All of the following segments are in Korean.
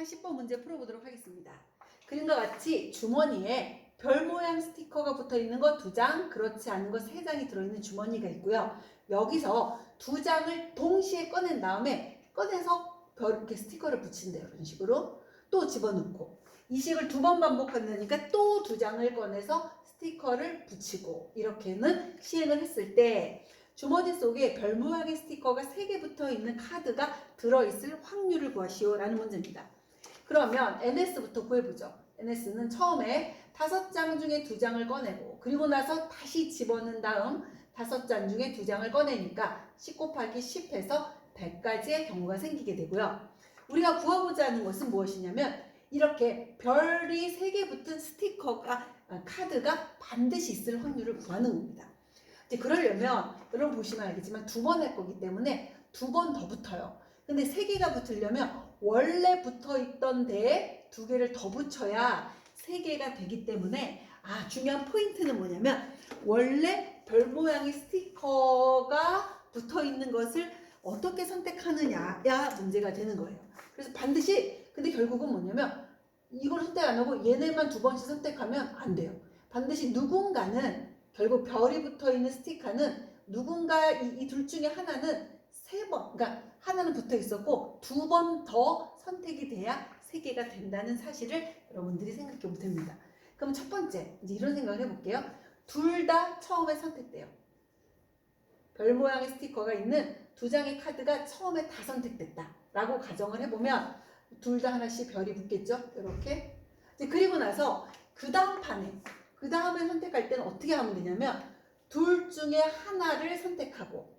40번 문제 풀어보도록 하겠습니다. 그림과 같이 주머니에 별 모양 스티커가 붙어 있는 거 2장, 그렇지 않은 거 3장이 들어있는 주머니가 있고요. 여기서 2장을 동시에 꺼낸 다음에 꺼내서 이렇게 스티커를 붙인대요. 이런 식으로 또 집어넣고 이 식을 2번 반복한다니까 또 2장을 꺼내서 스티커를 붙이고 이렇게는 시행을 했을 때 주머니 속에 별 모양의 스티커가 3개 붙어 있는 카드가 들어있을 확률을 구하시오 라는 문제입니다. 그러면 NS부터 구해보죠. NS는 처음에 5장 중에 2장을 꺼내고 그리고 나서 다시 집어넣은 다음 5장 중에 2장을 꺼내니까 10 곱하기 10해서 100가지의 경우가 생기게 되고요. 우리가 구하고자 하는 것은 무엇이냐면 이렇게 별이 3개 붙은 카드가 반드시 있을 확률을 구하는 겁니다. 이제 그러려면 여러분 보시면 알겠지만 2번 할 거기 때문에 2번 더 붙어요. 근데 3개가 붙으려면 원래 붙어있던 데에 2개를 더 붙여야 3개가 되기 때문에 중요한 포인트는 뭐냐면 원래 별 모양의 스티커가 붙어있는 것을 어떻게 선택하느냐야 문제가 되는 거예요. 그래서 반드시 근데 결국은 뭐냐면 이걸 선택 안 하고 얘네만 2번씩 선택하면 안 돼요. 반드시 누군가는 결국 별이 붙어있는 스티커는 누군가 이 둘 중에 하나는 3번, 그러니까 하나는 붙어 있었고 2번 더 선택이 돼야 3개가 된다는 사실을 여러분들이 생각해 보면 됩니다. 그럼 첫 번째, 이제 이런 생각을 해볼게요. 둘 다 처음에 선택돼요. 별 모양의 스티커가 있는 2장의 카드가 처음에 다 선택됐다 라고 가정을 해보면 둘 다 하나씩 별이 붙겠죠? 이렇게. 이제 그리고 나서 그 다음 판에 그 다음에 선택할 때는 어떻게 하면 되냐면 둘 중에 하나를 선택하고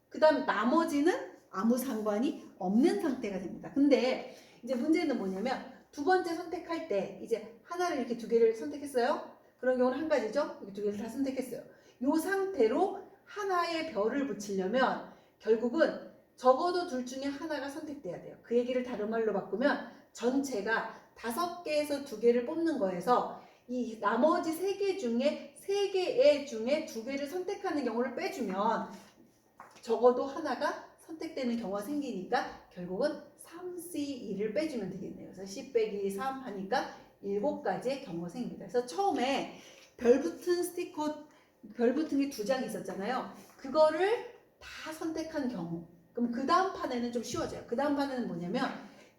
그 다음 나머지는 아무 상관이 없는 상태가 됩니다. 근데 이제 문제는 뭐냐면 2번째 선택할 때 이제 하나를 이렇게 2개를 선택했어요. 그런 경우는 한 가지죠. 이렇게 2개를 다 선택했어요. 이 상태로 하나의 별을 붙이려면 결국은 적어도 둘 중에 하나가 선택돼야 돼요. 그 얘기를 다른 말로 바꾸면 전체가 5개에서 2개를 뽑는 거에서 이 나머지 3개 중에 3개 중에 2개를 선택하는 경우를 빼주면 적어도 하나가 선택되는 경우가 생기니까 결국은 3C2를 빼주면 되겠네요. 그래서 10 빼기 3 하니까 7가지의 경우가 생깁니다. 그래서 처음에 별 붙은 스티커, 별 붙은 게 2장이 있었잖아요. 그거를 다 선택한 경우. 그럼 그 다음 판에는 좀 쉬워져요. 그 다음 판에는 뭐냐면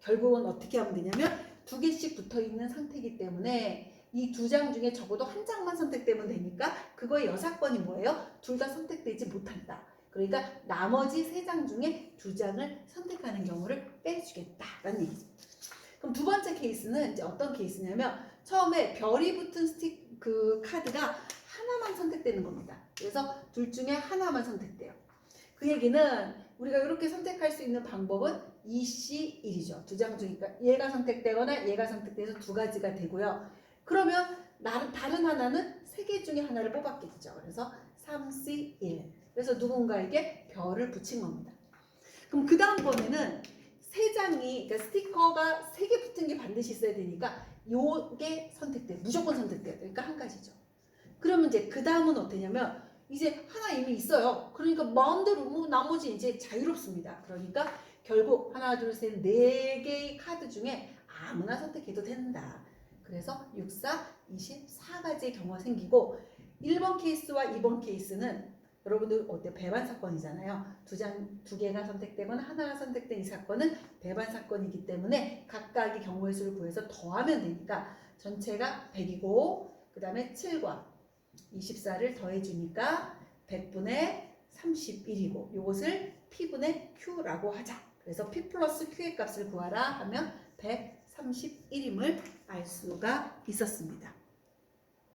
결국은 어떻게 하면 되냐면 2개씩 붙어 있는 상태이기 때문에 이 2장 중에 적어도 한 장만 선택되면 되니까 그거의 여사건이 뭐예요? 둘 다 선택되지 못한다. 그러니까 나머지 3장 중에 2장을 선택하는 경우를 빼주겠다라는 얘기죠. 그럼 2번째 케이스는 이제 어떤 케이스냐면 처음에 별이 붙은 카드가 하나만 선택되는 겁니다. 그래서 둘 중에 하나만 선택돼요. 그 얘기는 우리가 이렇게 선택할 수 있는 방법은 2C1이죠. 2장 중이니까 얘가 선택되거나 얘가 선택돼서 2가지가 되고요. 그러면 다른 하나는 3개 중에 하나를 뽑았겠죠. 그래서 3C1. 그래서 누군가에게 별을 붙인 겁니다. 그럼 그 다음번에는 3장이, 그러니까 스티커가 3개 붙은 게 반드시 있어야 되니까 요게 선택돼요. 무조건 선택돼요. 그러니까 한 가지죠. 그러면 이제 그 다음은 어떠냐면 이제 하나 이미 있어요. 그러니까 마음대로 나머지 이제 자유롭습니다. 그러니까 결국 하나, 둘, 셋, 4개의 카드 중에 아무나 선택해도 된다. 그래서 6, 4, 24가지의 경우가 생기고 1번 케이스와 2번 케이스는 여러분들 어때? 배반 사건이잖아요. 2개가 선택되거나 하나가 선택된 이 사건은 배반 사건이기 때문에 각각의 경우의 수를 구해서 더하면 되니까 전체가 100이고 그 다음에 7과 24를 더해주니까 100분의 31이고 이것을 P분의 Q라고 하자. 그래서 P 플러스 Q의 값을 구하라 하면 131임을 알 수가 있었습니다.